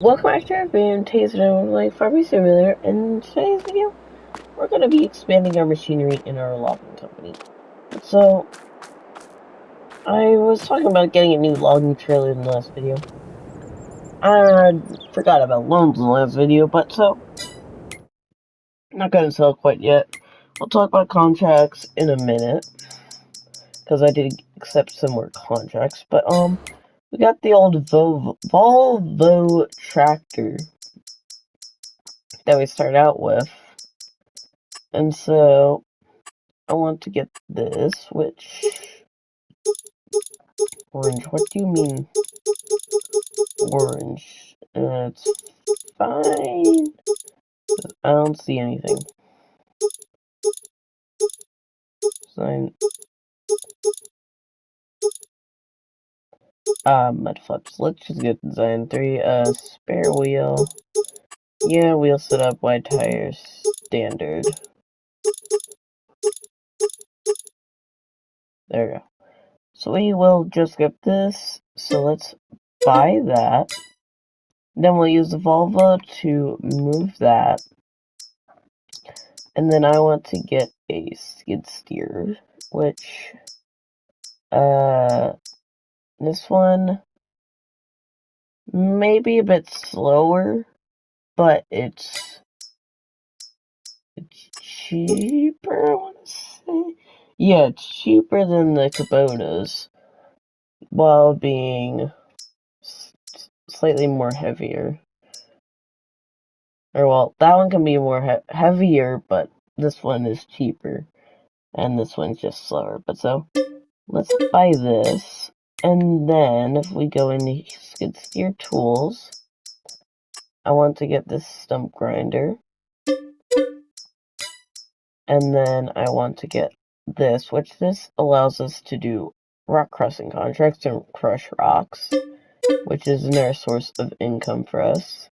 Welcome back to our video, Taser like Farming Simulator. In today's video, we're going to be expanding our machinery in our logging company. So, I was talking about getting a new logging trailer in the last video. I forgot about loans in the last video, but so, I'm not going to sell quite yet. We'll talk about contracts in a minute, because I did accept some more contracts. But, we got the old Volvo tractor that we started out with. And so, I want to get this, which... Orange, what do you mean orange? It's fine. I don't see anything. Sign. Mud flips. Let's just get design 3. Spare wheel. Yeah, wheel setup, wide tires, standard. There we go. So we will just get this. So let's buy that. Then we'll use the Volvo to move that. And then I want to get a skid steer, which, this one may be a bit slower, but it's cheaper, I want to say. Yeah, it's cheaper than the Kubotas, while being slightly more heavier. Or, well, that one can be more heavier, but this one is cheaper. And this one's just slower. But so, let's buy this. And then, if we go into skid steer tools, I want to get this stump grinder. And then I want to get this, which this allows us to do rock crushing contracts and crush rocks, which is another source of income for us.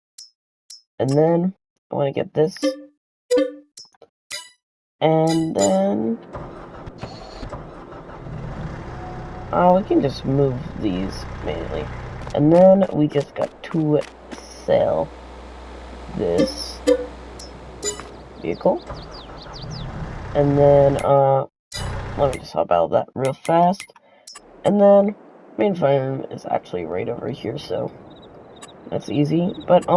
And then I want to get this. And then we can just move these manually. And then we just got to sell this vehicle. And then, let me just hop out of that real fast. And then, main farm is actually right over here, so that's easy. But, I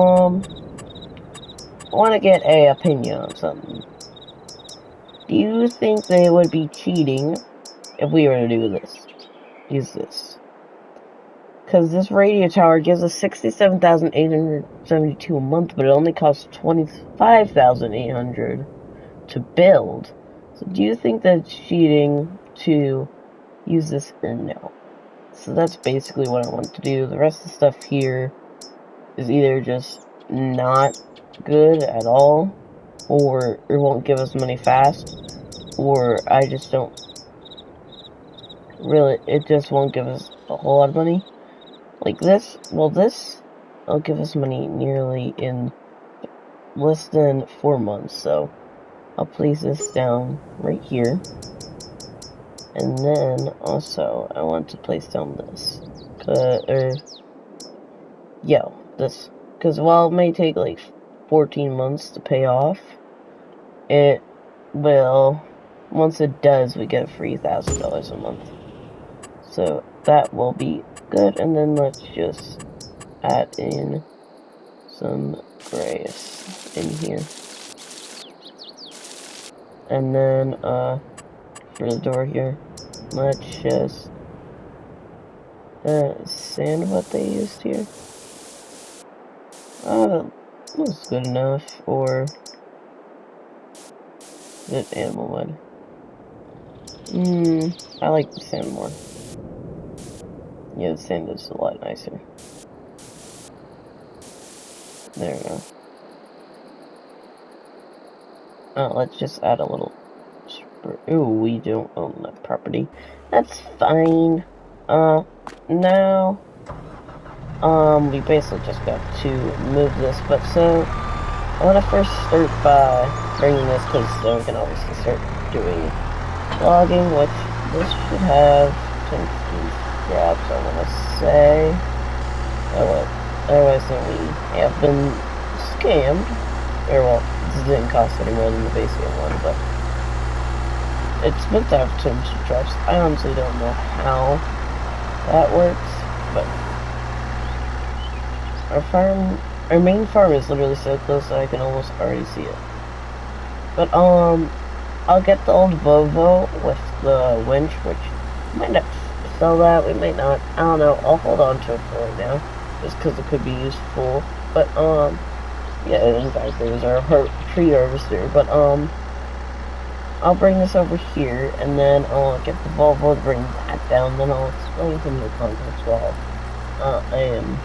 want to get a opinion on something. Do you think they would be cheating if we were to do this? Use this. Because this radio tower gives us 67,872 a month, but it only costs 25,800 to build. So do you think that's cheating to use this or no? So that's basically what I want to do. The rest of the stuff here is either just not good at all, or it won't give us money fast, or I just don't really, it just won't give us a whole lot of money. Like this, well, this will give us money nearly in less than 4 months, so I'll place this down right here. And then also I want to place down this, this, because while it may take like 14 months to pay off, it will, once it does, we get a free $1,000 a month. So that will be good. And then let's just add in some grass in here. And then, for the door here, let's just, sand what they used here. That's good enough, or is it animal mud? I like the sand more. Yeah, the sand is a lot nicer. There we go. Let's just add a little. Ooh, we don't own that property. That's fine. Now, we basically just got to move this, but so, I want to first start by bringing this, because then we can obviously start doing logging, which this should have 10 scraps, I want to say. Oh, well. I recently have been scammed. Or, well, this didn't cost any more than the basic one, but it's meant to have terms of trust. I honestly don't know how that works, but our main farm is literally so close that I can almost already see it. But, I'll get the old Volvo with the winch, which we might not sell that, we might not, I don't know, I'll hold on to it for right now, just because it could be useful. But, yeah, in fact, there's our tree harvester, but, I'll bring this over here, and then I'll get the Volvo to bring that down, then I'll explain some of the concepts while I am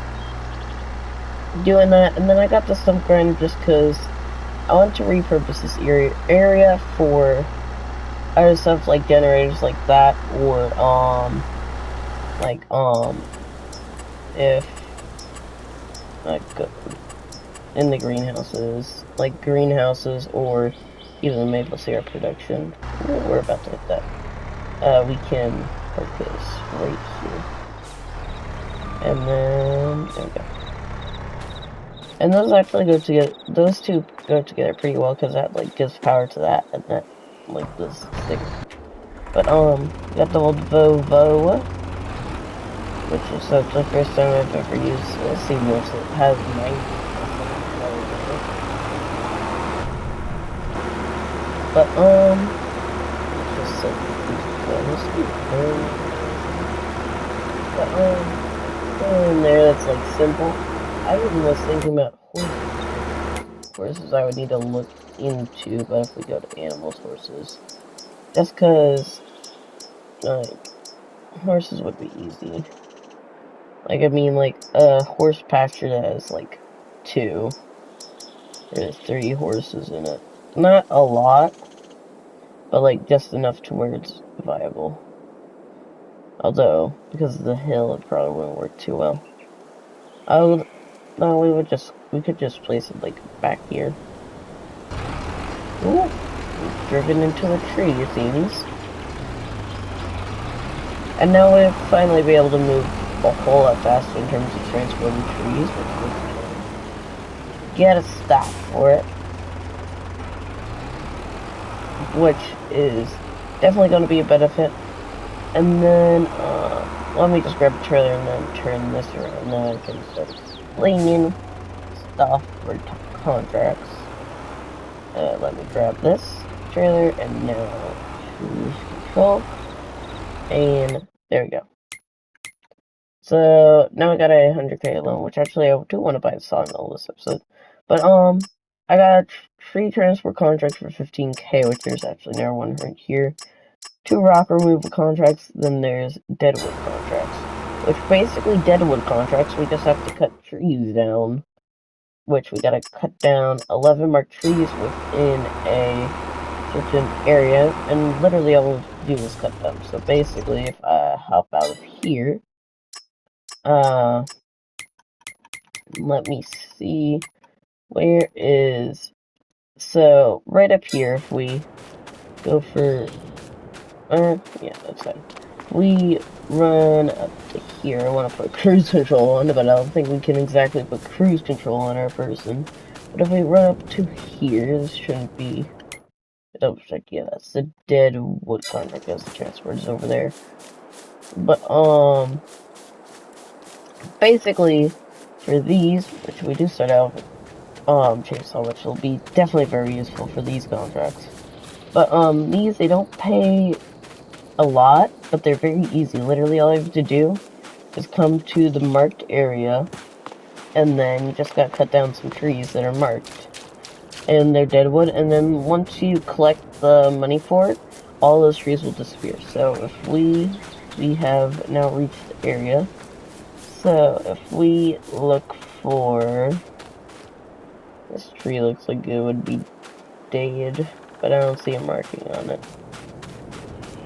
doing that. And then I got the stump grinder just because I want to repurpose this area for other stuff like generators like that, or, if, like, in the greenhouses, or even the maple syrup production. Ooh, we're about to hit that. We can put this right here. And then, there we go. And those actually go together, those two go together pretty well, because that, like, gives power to that, and that, like, this thing. But, got the old Volvo, which is the first time I've ever used a seamless. It has 90. But, just so in there that's like simple. I even was thinking about horses I would need to look into, but if we go to animals, horses, just because, like, horses would be easy. Like, I mean, like, a horse pasture that has, like, 2 or 3 horses in it. Not a lot, but, like, just enough to where it's viable. Although, because of the hill, it probably wouldn't work too well. No, we could just place it, like, back here. Ooh, we've driven into a tree, it seems. And now we'll finally be able to move a whole lot faster in terms of transporting trees, which we get a stop for it. Which is definitely going to be a benefit. And then, let me just grab a trailer and then turn this around. Now I can start explaining stuff for contracts. Let me grab this trailer, and now cruise control. And there we go. So now I got a 100k loan, which actually I do want to buy the sawmill this episode. But I got a tree transport contract for 15k, which there's actually another one right here. 2 rock removal contracts, then there's deadwood contracts. Which basically deadwood contracts, we just have to cut trees down. Which we gotta cut down 11 marked trees within a certain area, and literally all we have to do is cut them. So basically, if I hop out of here, let me see, where is, so right up here, if we go for, yeah, that's fine. We run up to here. I want to put cruise control on, but I don't think we can exactly put cruise control on our person. But if we run up to here, this shouldn't be, double check, yeah, that's the deadwood contract, because the transport is over there. But, basically, for these, which we do start out with, chainsaw, which will be definitely very useful for these contracts. But, these, they don't pay a lot, but they're very easy. Literally, all I have to do is come to the marked area, and then you just gotta cut down some trees that are marked. And they're deadwood, and then once you collect the money for it, all those trees will disappear. So if we have now reached the area. So if we look for, this tree looks like it would be dead, but I don't see a marking on it.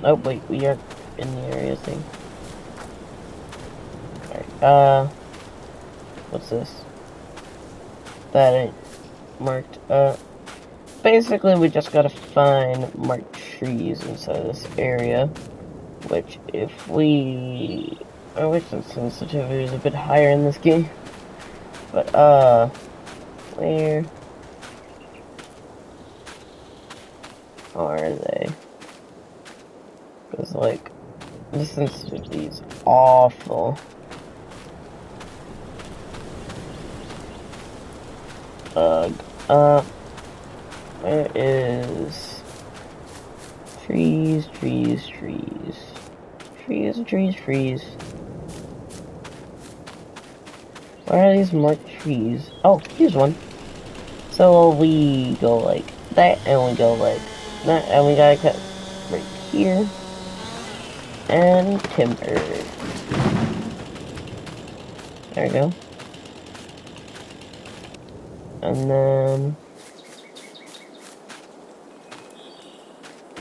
Oh wait, we are in the area thing. Alright, what's this? That ain't marked. Basically we just gotta find marked trees inside this area, which if we, I wish the sensitivity was a bit higher in this game. But, where are they? Because, like, this instantly is awful. Where is trees, trees, trees, trees, trees, trees? Where are these marked trees? Oh, here's one. So we go like that, and we go like that, and we gotta cut right here, and timber. There we go. And then,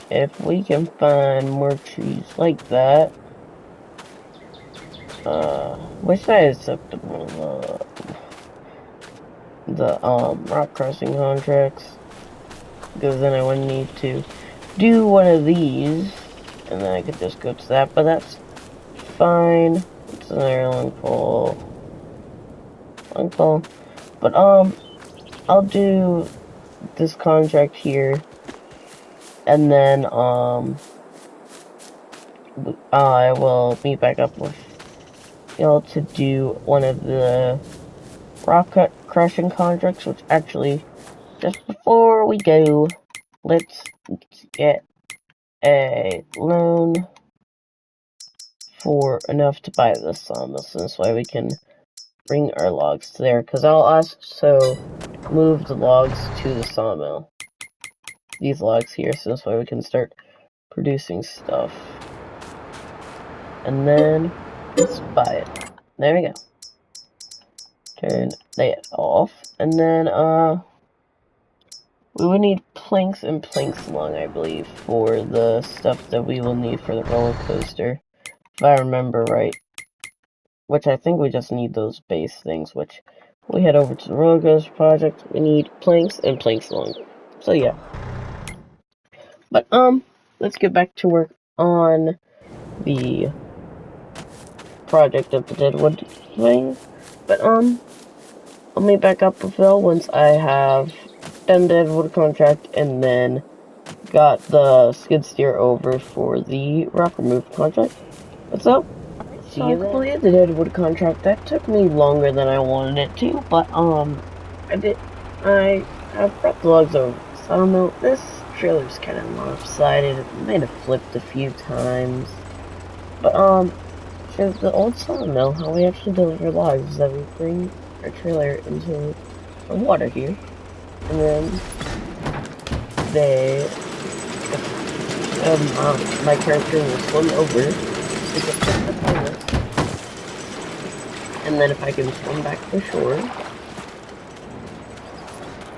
if we can find more trees like that, which side is acceptable? The rock crossing contracts, because then I wouldn't need to do one of these, and then I could just go to that, but that's fine. It's another long pole. But, I'll do this contract here, and then, I will meet back up with y'all to do one of the rock crushing contracts, which actually, just before we go, let's get a loan for enough to buy this sawmill, so this way we can bring our logs to there, because I'll also move the logs to the sawmill. These logs here, so this way we can start producing stuff. And then, let's buy it. There we go. Turn that off. And then, we would need planks and planks long, I believe, for the stuff that we will need for the roller coaster. If I remember right. Which I think we just need those base things, which we head over to the roller coaster project. We need planks and planks long. So yeah. But, let's get back to work on the project of the Deadwood thing. But, I'll meet back up with Phil once I have done the Deadwood contract and then got the skid steer over for the rock remove contract. What's up? So I completed the Deadwood contract. That took me longer than I wanted it to, but, I have brought the logs over. So I don't know, this trailer's kind of lopsided. It might have flipped a few times. But, shows the old sawmill, how we actually deliver logs is that we bring our trailer into the water here, and then they, my character will swim over to get the pilot, and then if I can swim back to shore,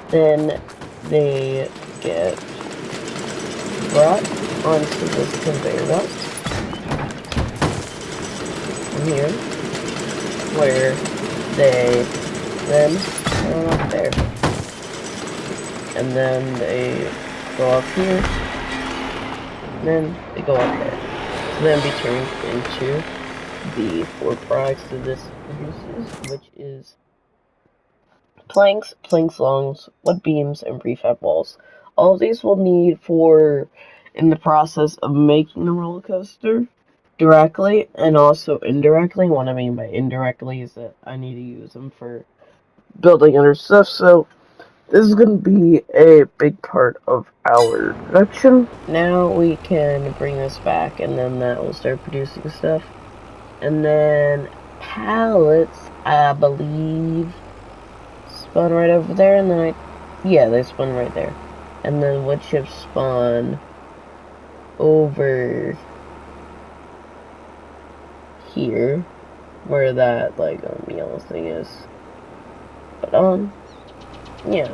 then they get brought onto this conveyor belt here, where they then go up there, and then they go up here, and then they go up there, to then be turned into the four products that this produces, which is planks, planks longs, wood beams, and prefab walls. All of these will need for in the process of making the roller coaster directly and also indirectly. What I mean by indirectly is that I need to use them for building other stuff, so this is going to be a big part of our production. Now we can bring this back, and then that will start producing stuff. And then pallets, I believe, spawn right over there, and then yeah, they spawn right there. And then wood chips spawn over here, where that, like, yellow thing is. But, yeah,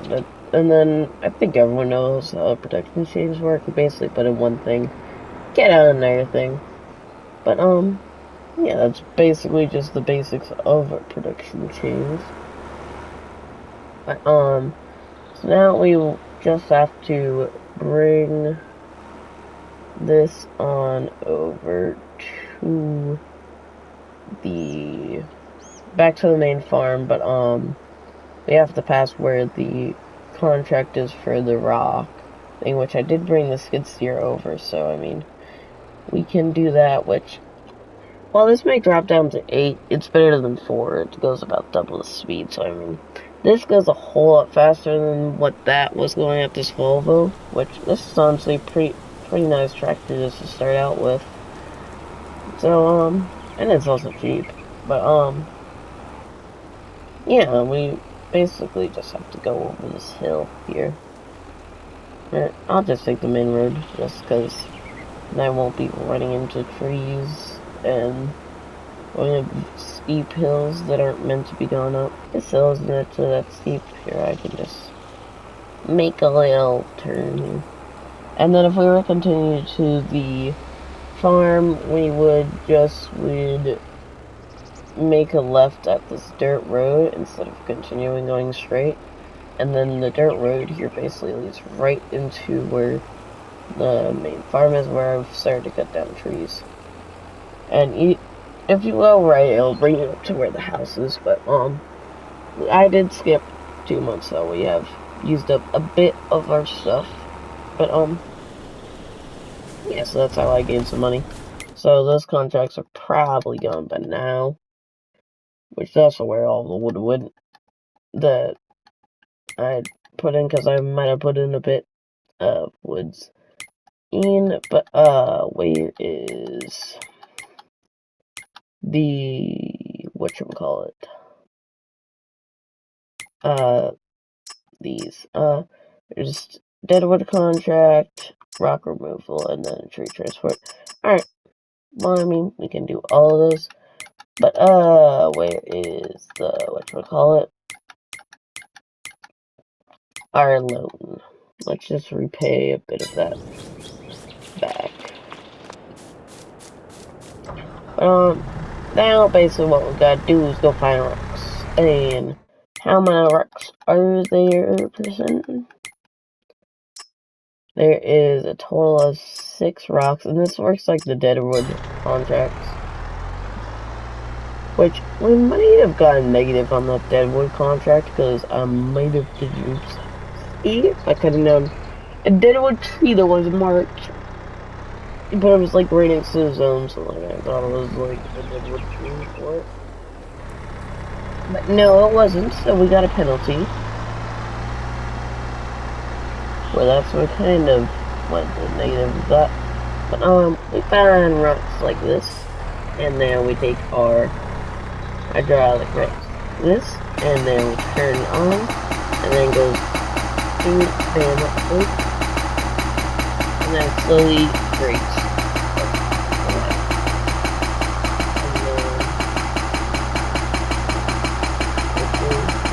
and then I think everyone knows how production chains work. You basically put in one thing, get out another thing. But, yeah, that's basically just the basics of production chains. But, so now we will just have to bring this on over to back to the main farm, but, we have to pass where the contract is for the rock thing, which I did bring the skid steer over, so I mean, we can do that, which, while this may drop down to 8, it's better than 4. It goes about double the speed, so I mean, this goes a whole lot faster than what that was going at this Volvo, which this is honestly pretty nice tractor just to start out with. So, and it's also cheap, but, yeah, we basically just have to go over this hill here. I'll just take the main road, just because I won't be running into trees and going up steep hills that aren't meant to be gone up. This hill isn't actually that steep. Here, I can just make a little turn here. And then if we were to continue to the farm, we would make a left at this dirt road instead of continuing going straight. And then the dirt road here basically leads right into where the main farm is, where I've started to cut down trees. And if you go right, it'll bring you up to where the house is. But I did skip 2 months, so we have used up a bit of our stuff. But yeah, so that's how I gained some money. So those contracts are probably gone by now, which is also where all the wood went that I put in, because I might have put in a bit of woods in. But where is the whatchamacallit? These there's deadwood contract, rock removal, and then tree transport. Alright, well, I mean, we can do all of those, but where is the whatchamacallit? Our loan. Let's just repay a bit of that back. Now basically what we gotta do is go find rocks. And how many rocks are there per person? There is a total of 6 rocks, and this works like the deadwood contracts. Which, we might have gotten negative on that deadwood contract, because I might have deduced by cutting down a deadwood tree that was marked. But it was like right next to the zone, so like I thought it was like a deadwood tree for it. But no, it wasn't, so we got a penalty. Well, that's what kind of went to negative with that. But we find rocks like this, and then we take our hydraulic right this, and then we turn it on, and then it goes bam, and then it slowly breaks.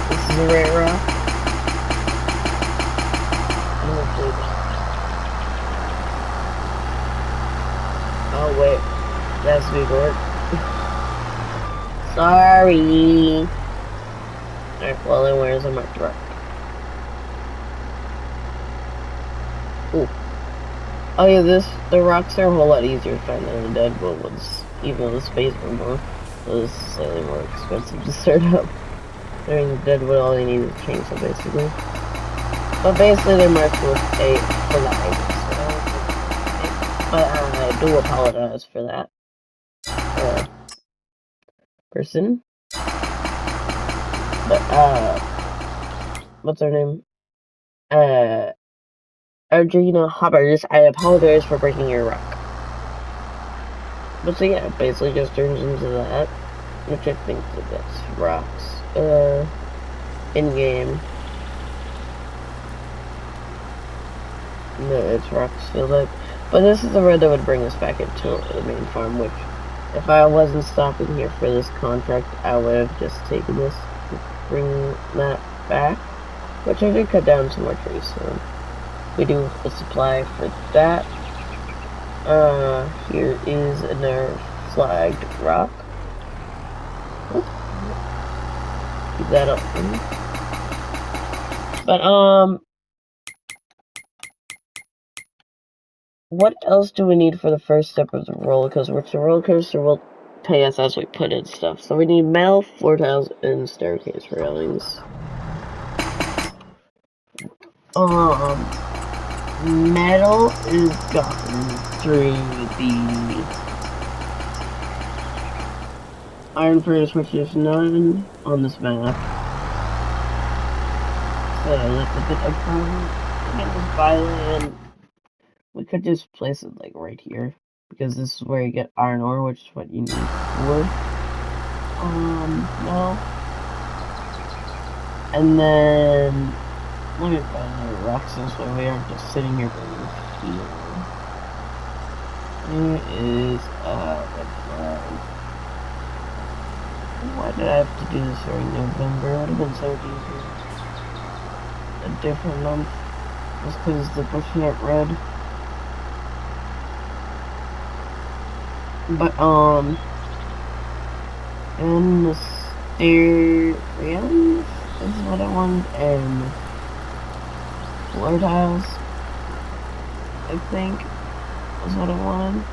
This is a red rock. Oh wait, that's big work. Sorry. Alright, well then where's the marked rock? Ooh. Oh yeah, the rocks are a whole lot easier to find than the deadwood ones, even though the space were more. So this is slightly more expensive to start up. During the deadwood, all you need is a chainsaw basically. But basically they're marked with a flag. But I do apologize for that. Person. But, what's her name? Argina Hoppers, I apologize for breaking your rock. But so yeah, it basically just turns into that. Which I think that's rocks. In-game. No, it's rocks filled up. But this is the road that would bring us back into the main farm, which, if I wasn't stopping here for this contract, I would have just taken this to bring that back. Which I did cut down some more trees, so we do a supply for that. Here is another flagged rock. Keep that up. But, what else do we need for the first step of the roller coaster? Which the roller coaster will pay us as we put in stuff. So we need metal floor tiles and staircase railings. metal is gotten through the iron furnace, which is none on this map. So that's a bit of a problem. We can just buy land. We could just place it like right here, because this is where you get iron ore, which is what you need wood. No. And then let me find the rocks this way we aren't just sitting here building here. Here is red flag. Why did I have to do this during November? It would have been so easy. A different month. Just because the bush got red. But and the stairrailings is what I want, and floor tiles, I think, is what I wanted.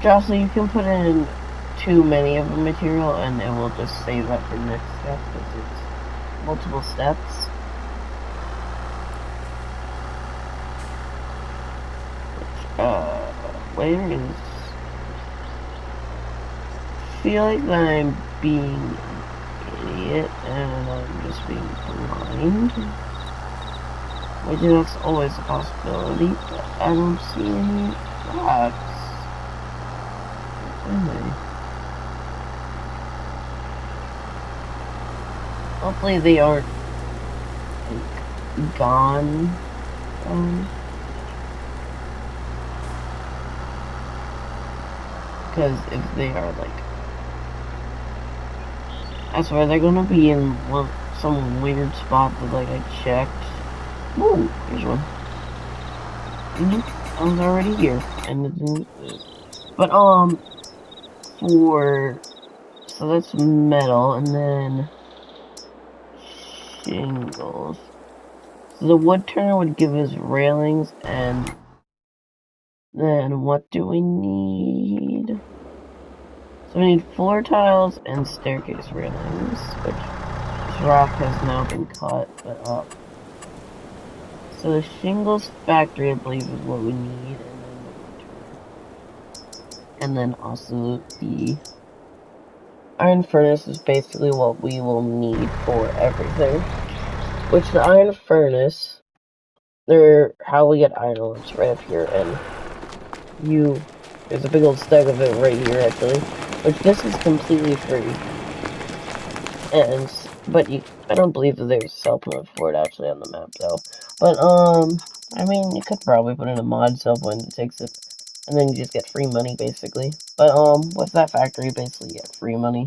Jocelyn, you can put in too many of a material and it will just save that for the next step, because it's multiple steps. Which, where is... I feel like that I'm being an idiot and I'm just being blind. Which that's always a possibility, but I don't see any rocks. Where are they? Hopefully they aren't like, gone. Because if they are like, I swear they're gonna be in some weird spot that like I checked. Ooh, here's one. I was already here, and it didn't. But so that's metal, and then shingles. So the wood turner would give us railings, and then what do we need? So we need floor tiles and staircase railings, which this rock has now been cut, but so the shingles factory, I believe, is what we need, and then also the iron furnace is basically what we will need for everything. Which the iron furnace, how we get iron ore, it's right up here, and there's a big old stack of it right here actually, which this is completely free. But I don't believe that there's a sell point for it actually on the map though. But I mean, you could probably put in a mod sell point that takes it, and then you just get free money basically. But with that factory, basically you get free money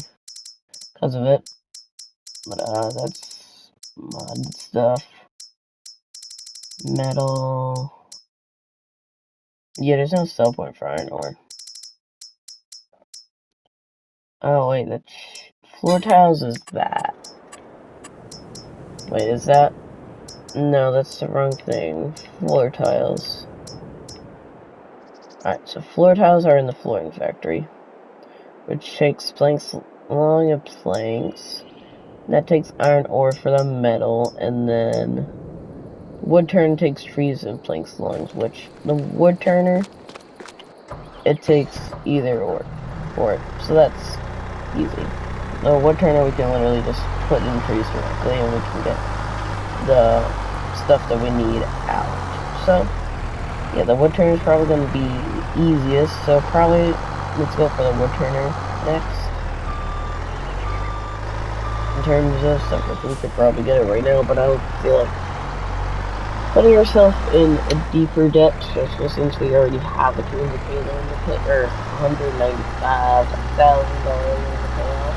because of it. But that's mod stuff. Metal. Yeah, there's no sell point for iron ore. Oh wait, the floor tiles is that. Wait, is that? No, that's the wrong thing. Floor tiles. Alright, so floor tiles are in the flooring factory, which takes planks along of planks. That takes iron ore for the metal, and then wood turner takes trees and planks longs, which the wood turner, it takes either or for it. So that's easy. The wood turner we can literally just put in trees directly and we can get the stuff that we need out. So yeah, the wood turner is probably going to be the easiest, so probably let's go for the wood turner next. In terms of stuff, we could probably get it right now, but I don't feel like putting ourselves in a deeper debt, especially since we already have a $200,000 in the pay, or $195,000 in the payout.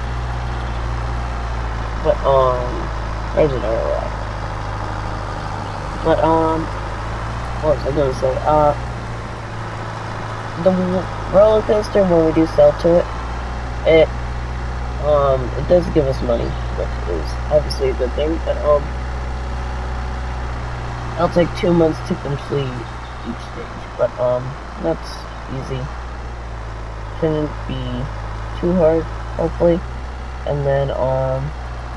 But there's another rock. But what was I gonna say? The roller coaster, when we do sell to it, it does give us money, which is obviously a good thing, but it'll take 2 months to complete each stage, but that's easy. Shouldn't be too hard, hopefully. And then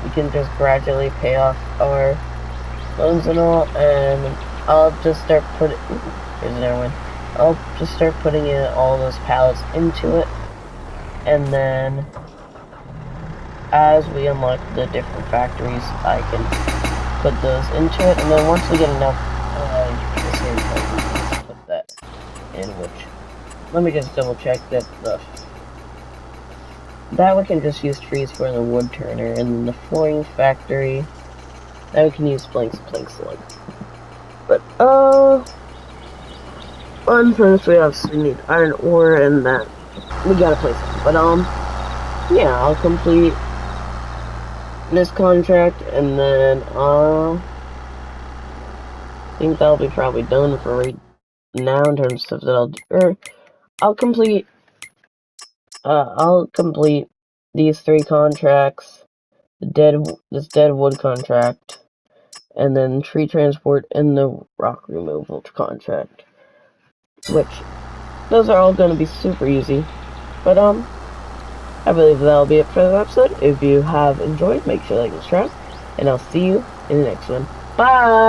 we can just gradually pay off our bones and all, and I'll just start putting. Here's another one. I'll just start putting in all those pallets into it, and then as we unlock the different factories, I can put those into it, and then once we get enough, this here, let's put that in. Which, let me just double check that that we can just use trees for the wood turner, and the flooring factory that we can use plank slug. But unfinished we obviously need iron ore, and that we gotta place it. But yeah, I'll complete this contract, and then I think that'll be probably done for right now in terms of stuff that I'll do. Or I'll complete these 3 contracts, this dead wood contract, and then tree transport and the rock removal contract, which those are all going to be super easy. But I believe that'll be it for this episode. If you have enjoyed, make sure to like and subscribe, and I'll see you in the next one. Bye!